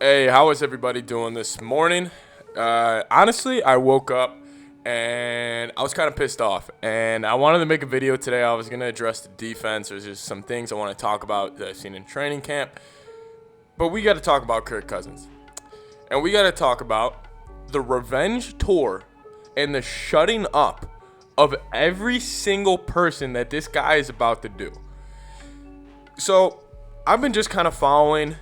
Hey, how is everybody doing this morning? Honestly, I woke up and I was kind of pissed off, and I wanted to make a video today. I was going to address the defense. There's just some things I want to talk about that I've seen in training camp, but we got to talk about Kirk Cousins, and we got to talk about the revenge tour and the shutting up of every single person that this guy is about to do. So I've been just kind of following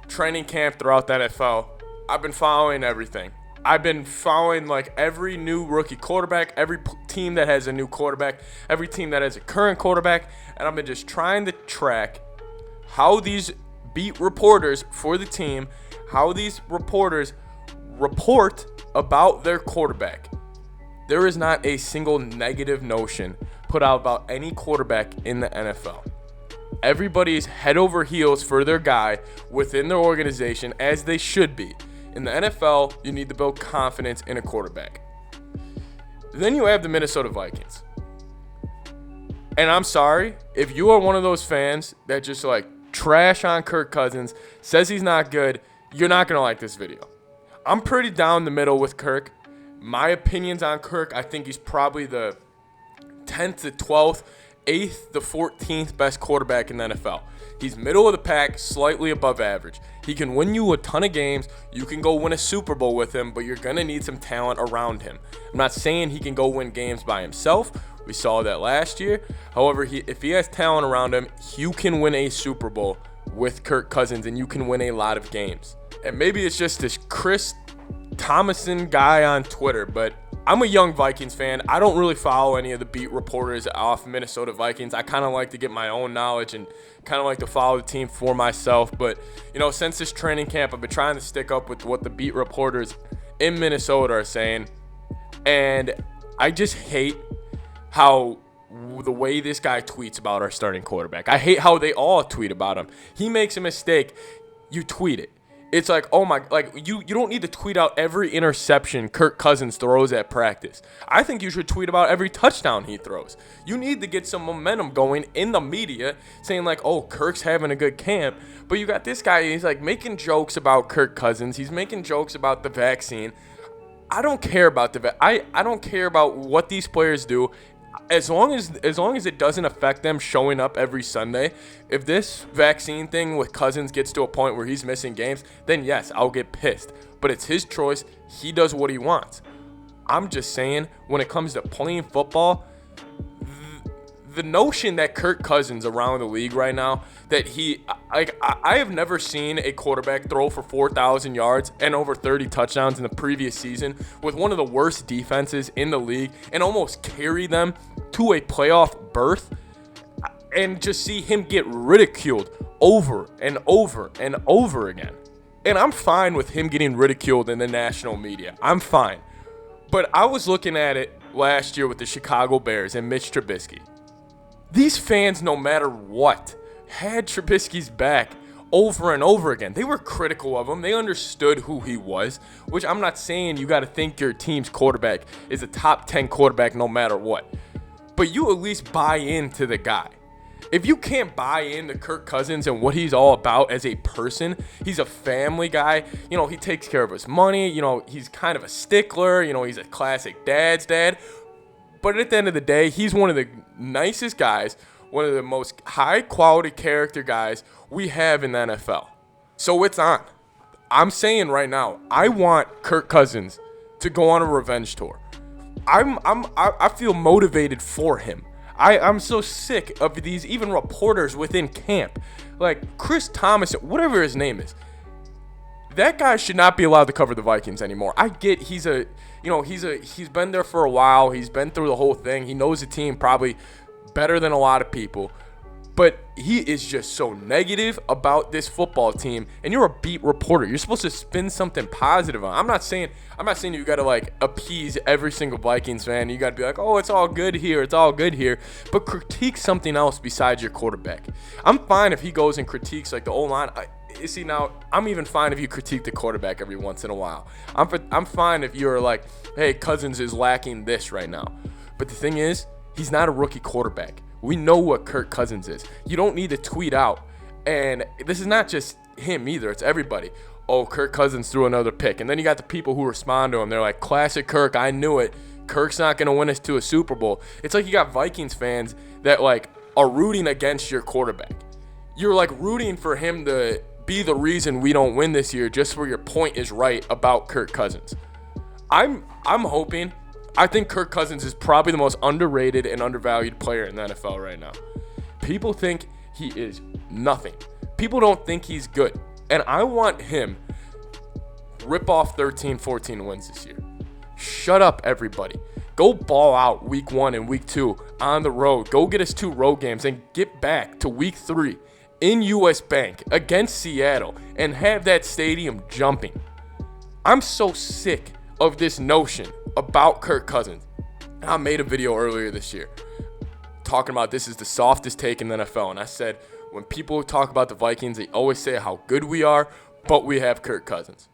training camp throughout the NFL. I've been following everything. I've been following like every new rookie quarterback, every team that has a new quarterback, every team that has a current quarterback, and I've been just trying to track how these beat reporters for the team, how these reporters report about their quarterback. There is not a single negative notion put out about any quarterback in the NFL. Everybody's head over heels for their guy within their organization, as they should be. In the NFL, you need to build confidence in a quarterback. Then you have the Minnesota Vikings. And I'm sorry, if you are one of those fans that just like trash on Kirk Cousins, says he's not good, you're not going to like this video. I'm pretty down the middle with Kirk. My opinions on Kirk, I think he's probably the 10th to 12th, 8th to 14th best quarterback in the NFL. He's middle of the pack, slightly above average. He can win you a ton of games. You can go win a Super Bowl with him, but you're going to need some talent around him. I'm not saying he can go win games by himself. We saw that last year. However, if he has talent around him, you can win a Super Bowl with Kirk Cousins, and you can win a lot of games. And maybe it's just this Chris Thomason guy on Twitter, but I'm a young Vikings fan. I don't really follow any of the beat reporters off Minnesota Vikings. I kind of like to get my own knowledge and kind of like to follow the team for myself. But, since this training camp, I've been trying to stick up with what the beat reporters in Minnesota are saying. And I just hate how the way this guy tweets about our starting quarterback. I hate how they all tweet about him. He makes a mistake, you tweet it. It's like, oh my, like you don't need to tweet out every interception Kirk Cousins throws at practice. I think you should tweet about every touchdown he throws. You need to get some momentum going in the media saying like, oh, Kirk's having a good camp. But you got this guy, he's like making jokes about Kirk Cousins. He's making jokes about the vaccine. I don't care about I don't care about what these players do. As long as it doesn't affect them showing up every Sunday, if this vaccine thing with Cousins gets to a point where he's missing games, then yes, I'll get pissed. But it's his choice. He does what he wants. I'm just saying, when it comes to playing football, the notion that Kirk Cousins around the league right now, that I have never seen a quarterback throw for 4,000 yards and over 30 touchdowns in the previous season with one of the worst defenses in the league and almost carry them to a playoff berth, and just see him get ridiculed over and over and over again. And I'm fine with him getting ridiculed in the national media. I'm fine. But I was looking at it last year with the Chicago Bears and Mitch Trubisky. These fans, no matter what, had Trubisky's back over and over again. They were critical of him. They understood who he was, which I'm not saying you got to think your team's quarterback is a top 10 quarterback no matter what. But you at least buy into the guy. If you can't buy into Kirk Cousins and what he's all about as a person, he's a family guy. He takes care of his money. He's kind of a stickler. He's a classic dad's dad. But at the end of the day, he's one of the nicest guys, one of the most high-quality character guys we have in the NFL. So it's on. I'm saying right now, I want Kirk Cousins to go on a revenge tour. I feel motivated for him. I'm so sick of these even reporters within camp, like Chris Thomas, whatever his name is. That guy should not be allowed to cover the Vikings anymore. I get he's been there for a while. He's been through the whole thing. He knows the team probably better than a lot of people. But he is just so negative about this football team. And you're a beat reporter. You're supposed to spin something positive on. I'm not saying you got to like appease every single Vikings fan. You got to be like, oh, it's all good here. It's all good here. But critique something else besides your quarterback. I'm fine if he goes and critiques like the O-line. You see, now, I'm even fine if you critique the quarterback every once in a while. I'm fine if you're like, hey, Cousins is lacking this right now. But the thing is, he's not a rookie quarterback. We know what Kirk Cousins is. You don't need to tweet out. And this is not just him either. It's everybody. oh, Kirk Cousins threw another pick. And then you got the people who respond to him. They're like, classic Kirk, I knew it. Kirk's not going to win us to a Super Bowl. It's like you got Vikings fans that, like, are rooting against your quarterback. You're, like, rooting for him to be the reason we don't win this year just where your point is right about Kirk Cousins. I'm hoping. I think Kirk Cousins is probably the most underrated and undervalued player in the NFL right now. People think he is nothing. People don't think he's good. And I want him rip off 13, 14 wins this year. Shut up, everybody. Go ball out week 1 and week 2 on the road. Go get us 2 road games and get back to week 3 in US Bank against Seattle and have that stadium jumping. I'm so sick of this notion about Kirk Cousins. I made a video earlier this year talking about this is the softest take in the NFL. And I said, when people talk about the Vikings, they always say how good we are, but we have Kirk Cousins.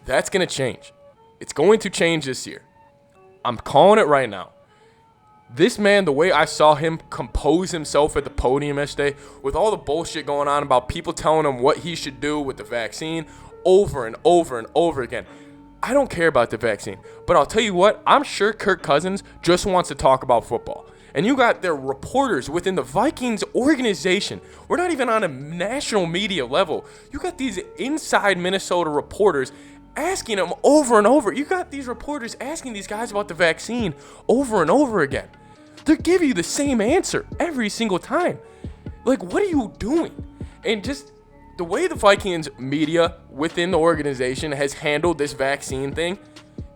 That's going to change. It's going to change this year. I'm calling it right now. This man, the way I saw him compose himself at the podium yesterday, with all the bullshit going on about people telling him what he should do with the vaccine over and over and over again. I don't care about the vaccine, but I'll tell you what, I'm sure Kirk Cousins just wants to talk about football. And you got their reporters within the Vikings organization. We're not even on a national media level. You got these inside Minnesota reporters asking them over and over. You got these reporters asking these guys about the vaccine over and over again. They're giving you the same answer every single time. Like, what are you doing? And just the way the Vikings media within the organization has handled this vaccine thing,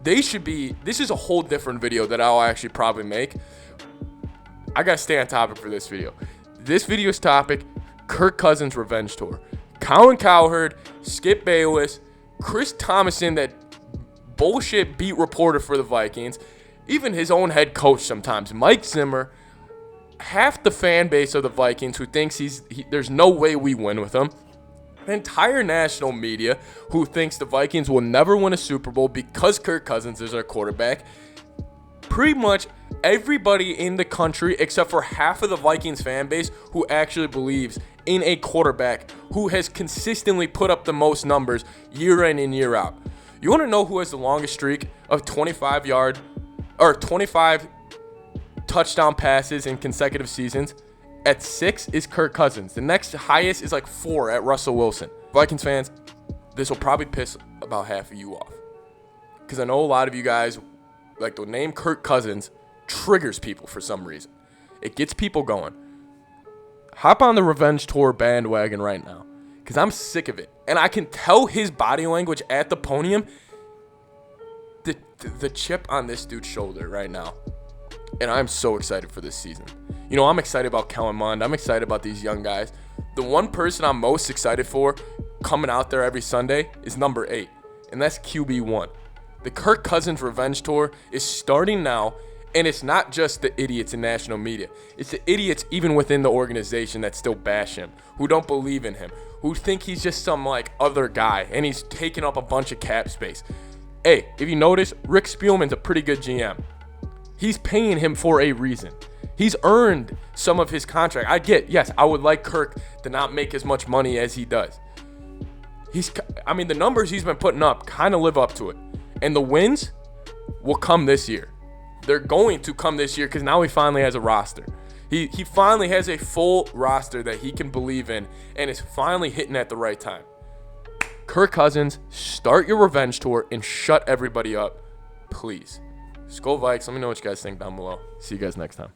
this is a whole different video that I'll actually probably make. I got to stay on topic for this video. This video's topic, Kirk Cousins revenge tour. Colin Cowherd, Skip Bayless, Chris Thomason, that bullshit beat reporter for the Vikings, even his own head coach sometimes, Mike Zimmer, half the fan base of the Vikings who thinks there's no way we win with him, the entire national media who thinks the Vikings will never win a Super Bowl because Kirk Cousins is our quarterback. Pretty much everybody in the country except for half of the Vikings fan base who actually believes in a quarterback who has consistently put up the most numbers year in and year out. You want to know who has the longest streak of 25 touchdown passes in consecutive seasons? At 6 is Kirk Cousins. The next highest is like 4 at Russell Wilson. Vikings fans, this will probably piss about half of you off, because I know a lot of you guys, like, the name Kirk Cousins triggers people for some reason. It gets people going. Hop on the revenge tour bandwagon right now, because I'm sick of it. And I can tell his body language at the podium, the chip on this dude's shoulder right now. And I'm so excited for this season. You know, I'm excited about Kellen Mond. I'm excited about these young guys. The one person I'm most excited for coming out there every Sunday is number 8, and that's QB1. The Kirk Cousins revenge tour is starting now, and it's not just the idiots in national media. It's the idiots even within the organization that still bash him, who don't believe in him, who think he's just some, like, other guy, and he's taking up a bunch of cap space. Hey, if you notice, Rick Spielman's a pretty good GM. He's paying him for a reason. He's earned some of his contract. Yes, I would like Kirk to not make as much money as he does. The numbers he's been putting up kind of live up to it. And the wins will come this year. They're going to come this year because now he finally has a roster. He finally has a full roster that he can believe in and is finally hitting at the right time. Kirk Cousins, start your revenge tour and shut everybody up, please. Skol Vikes. Let me know what you guys think down below. See you guys next time.